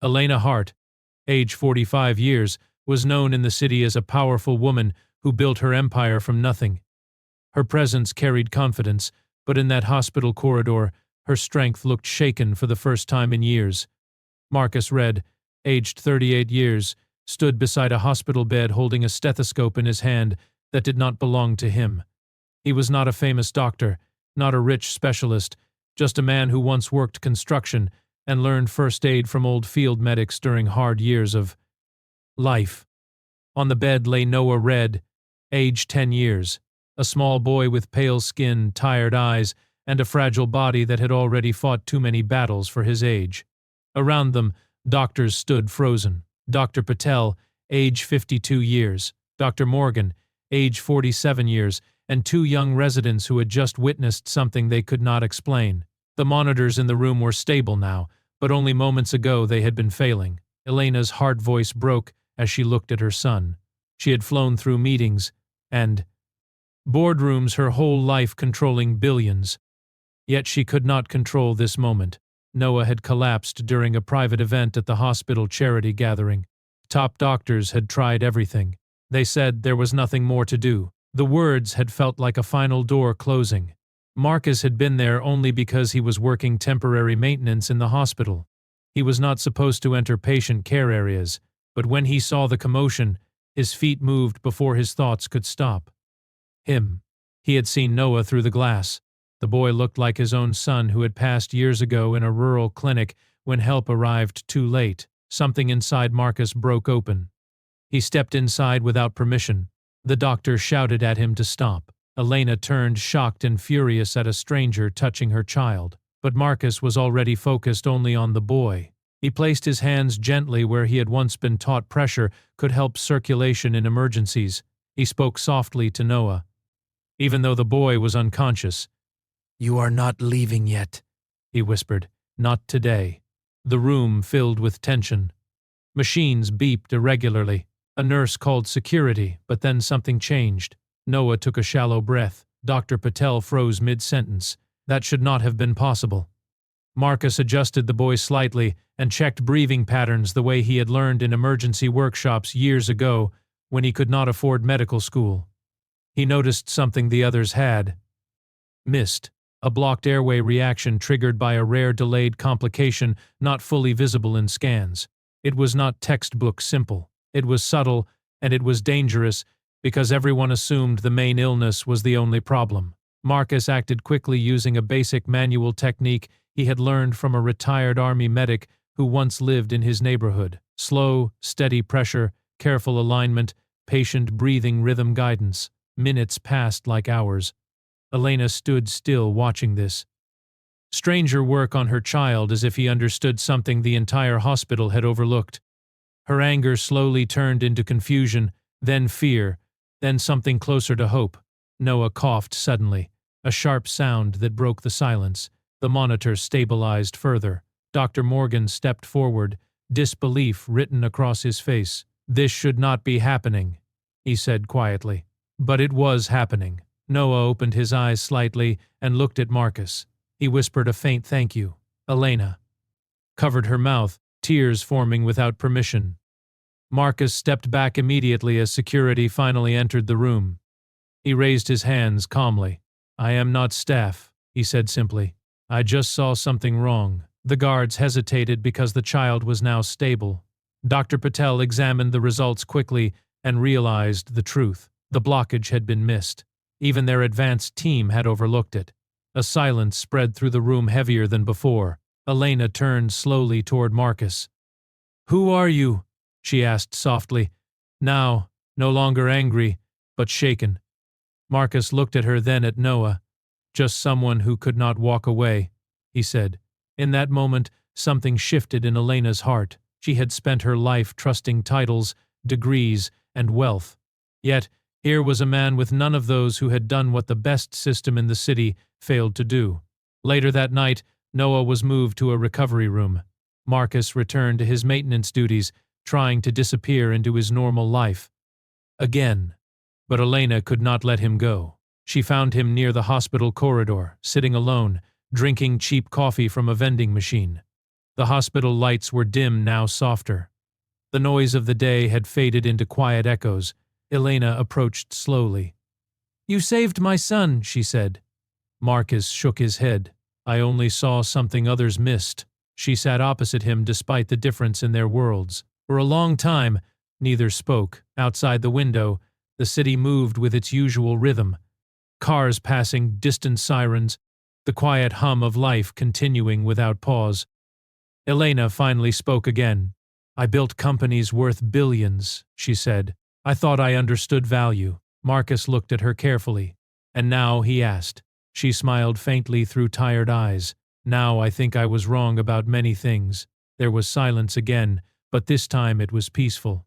Elena Hart, age 45 years, was known in the city as a powerful woman who built her empire from nothing. Her presence carried confidence, but in that hospital corridor, her strength looked shaken for the first time in years. Marcus Red, aged 38 years, stood beside a hospital bed holding a stethoscope in his hand that did not belong to him. He was not a famous doctor, not a rich specialist, just a man who once worked construction and learned first aid from old field medics during hard years of life. On the bed lay Noah Red, age 10 years, a small boy with pale skin, tired eyes, and a fragile body that had already fought too many battles for his age. Around them, doctors stood frozen. Dr. Patel, age 52 years, Dr. Morgan, age 47 years, and two young residents who had just witnessed something they could not explain. The monitors in the room were stable now, but only moments ago they had been failing. Elena's hard voice broke as she looked at her son. She had flown through meetings and boardrooms her whole life controlling billions. Yet she could not control this moment. Noah had collapsed during a private event at the hospital charity gathering. Top doctors had tried everything. They said there was nothing more to do. The words had felt like a final door closing. Marcus had been there only because he was working temporary maintenance in the hospital. He was not supposed to enter patient care areas, but when he saw the commotion, his feet moved before his thoughts could stop. He had seen Noah through the glass. The boy looked like his own son who had passed years ago in a rural clinic when help arrived too late. Something inside Marcus broke open. He stepped inside without permission. The doctor shouted at him to stop. Elena turned shocked and furious at a stranger touching her child. But Marcus was already focused only on the boy. He placed his hands gently where he had once been taught pressure could help circulation in emergencies. He spoke softly to Noah. Even though the boy was unconscious, "You are not leaving yet," he whispered. "Not today." The room filled with tension. Machines beeped irregularly. A nurse called security, but then something changed. Noah took a shallow breath. Dr. Patel froze mid-sentence. That should not have been possible. Marcus adjusted the boy slightly and checked breathing patterns the way he had learned in emergency workshops years ago when he could not afford medical school. He noticed something the others had missed. A blocked airway reaction triggered by a rare delayed complication not fully visible in scans. It was not textbook simple. It was subtle, and it was dangerous because everyone assumed the main illness was the only problem. Marcus acted quickly using a basic manual technique he had learned from a retired army medic who once lived in his neighborhood. Slow, steady pressure, careful alignment, patient breathing rhythm guidance. Minutes passed like hours. Elena stood still watching this. Stranger work on her child as if he understood something the entire hospital had overlooked. Her anger slowly turned into confusion, then fear, then something closer to hope. Noah coughed suddenly, a sharp sound that broke the silence. The monitor stabilized further. Dr. Morgan stepped forward, disbelief written across his face. "This should not be happening," he said quietly. But it was happening. Noah opened his eyes slightly and looked at Marcus. He whispered a faint thank you. Elena covered her mouth, tears forming without permission. Marcus stepped back immediately as security finally entered the room. He raised his hands calmly. "I am not staff," he said simply. "I just saw something wrong." The guards hesitated because the child was now stable. Dr. Patel examined the results quickly and realized the truth. The blockage had been missed. Even their advanced team had overlooked it. A silence spread through the room heavier than before. Elena turned slowly toward Marcus. "Who are you?" she asked softly, now no longer angry, but shaken. Marcus looked at her, then at Noah. "Just someone who could not walk away," he said. In that moment, something shifted in Elena's heart. She had spent her life trusting titles, degrees, and wealth. Yet, here was a man with none of those who had done what the best system in the city failed to do. Later that night, Noah was moved to a recovery room. Marcus returned to his maintenance duties, trying to disappear into his normal life. Again. But Elena could not let him go. She found him near the hospital corridor, sitting alone, drinking cheap coffee from a vending machine. The hospital lights were dim, now softer. The noise of the day had faded into quiet echoes. Elena approached slowly. "You saved my son," she said. Marcus shook his head. "I only saw something others missed." She sat opposite him despite the difference in their worlds. For a long time, neither spoke. Outside the window, the city moved with its usual rhythm. Cars passing, distant sirens, the quiet hum of life continuing without pause. Elena finally spoke again. "I built companies worth billions," she said. "I thought I understood value." Marcus looked at her carefully. "And now?" he asked. She smiled faintly through tired eyes. "Now I think I was wrong about many things." There was silence again, but this time it was peaceful.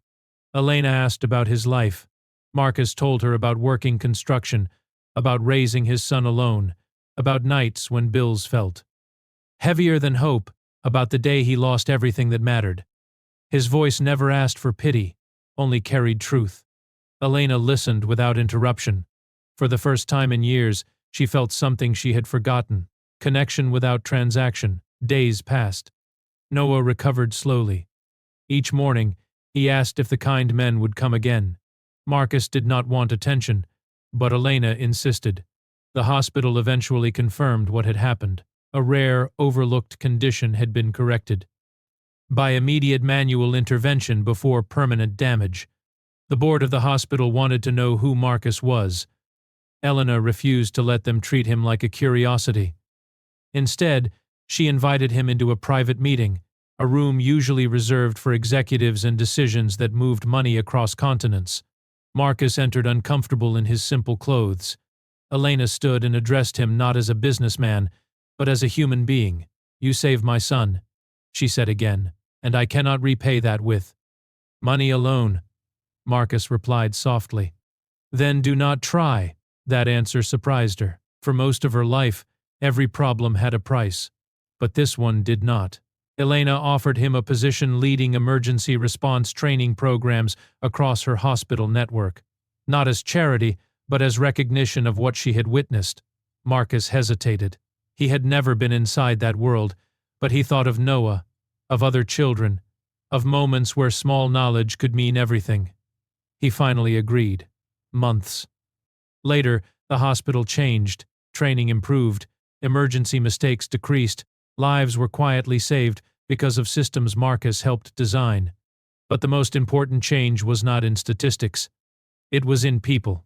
Elena asked about his life. Marcus told her about working construction, about raising his son alone, about nights when bills felt heavier than hope, about the day he lost everything that mattered. His voice never asked for pity, only carried truth. Elena listened without interruption. For the first time in years, she felt something she had forgotten. Connection without transaction. Days passed. Noah recovered slowly. Each morning, he asked if the kind men would come again. Marcus did not want attention, but Elena insisted. The hospital eventually confirmed what had happened. A rare, overlooked condition had been corrected by immediate manual intervention before permanent damage. The board of the hospital wanted to know who Marcus was. Elena refused to let them treat him like a curiosity. Instead, she invited him into a private meeting, a room usually reserved for executives and decisions that moved money across continents. Marcus entered uncomfortable in his simple clothes. Elena stood and addressed him not as a businessman, but as a human being. "You saved my son," she said again, "and I cannot repay that with money alone." Marcus replied softly. "Then do not try." That answer surprised her. For most of her life, every problem had a price. But this one did not. Elena offered him a position leading emergency response training programs across her hospital network. Not as charity, but as recognition of what she had witnessed. Marcus hesitated. He had never been inside that world, but he thought of Noah, of other children, of moments where small knowledge could mean everything. He finally agreed. Months later, the hospital changed, training improved, emergency mistakes decreased, lives were quietly saved because of systems Marcus helped design. But the most important change was not in statistics. It was in people.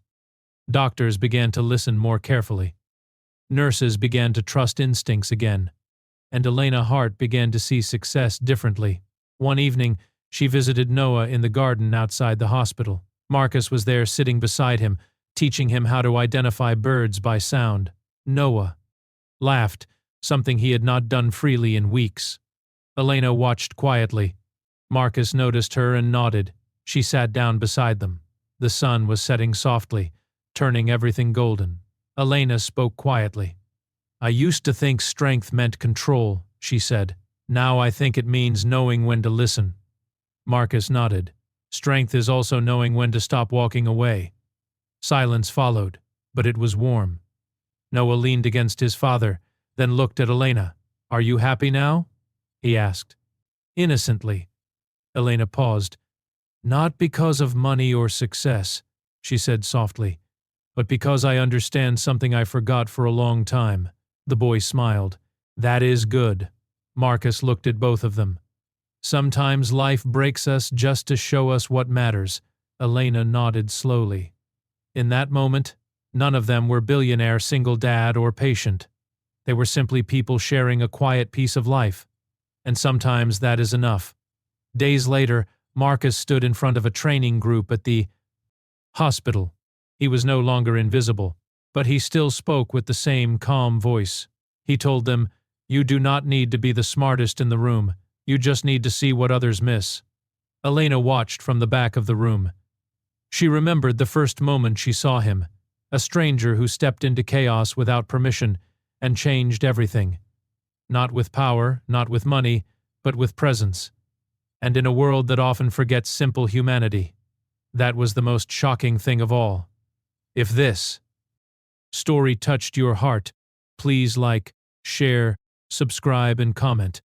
Doctors began to listen more carefully. Nurses began to trust instincts again. And Elena Hart began to see success differently. One evening, she visited Noah in the garden outside the hospital. Marcus was there sitting beside him, teaching him how to identify birds by sound. Noah laughed, something he had not done freely in weeks. Elena watched quietly. Marcus noticed her and nodded. She sat down beside them. The sun was setting softly, turning everything golden. Elena spoke quietly. "I used to think strength meant control," she said. "Now I think it means knowing when to listen." Marcus nodded. "Strength is also knowing when to stop walking away." Silence followed, but it was warm. Noah leaned against his father, then looked at Elena. "Are you happy now?" he asked. Innocently. Elena paused. "Not because of money or success," she said softly, "but because I understand something I forgot for a long time." The boy smiled. "That is good." Marcus looked at both of them. "Sometimes life breaks us just to show us what matters." Elena nodded slowly. In that moment, none of them were billionaire, single dad, or patient. They were simply people sharing a quiet piece of life. And sometimes that is enough. Days later, Marcus stood in front of a training group at the hospital. He was no longer invisible, but he still spoke with the same calm voice. He told them, "You do not need to be the smartest in the room. You just need to see what others miss." Elena watched from the back of the room. She remembered the first moment she saw him, a stranger who stepped into chaos without permission and changed everything. Not with power, not with money, but with presence. And in a world that often forgets simple humanity, that was the most shocking thing of all. If this story touched your heart, please like, share, subscribe, and comment.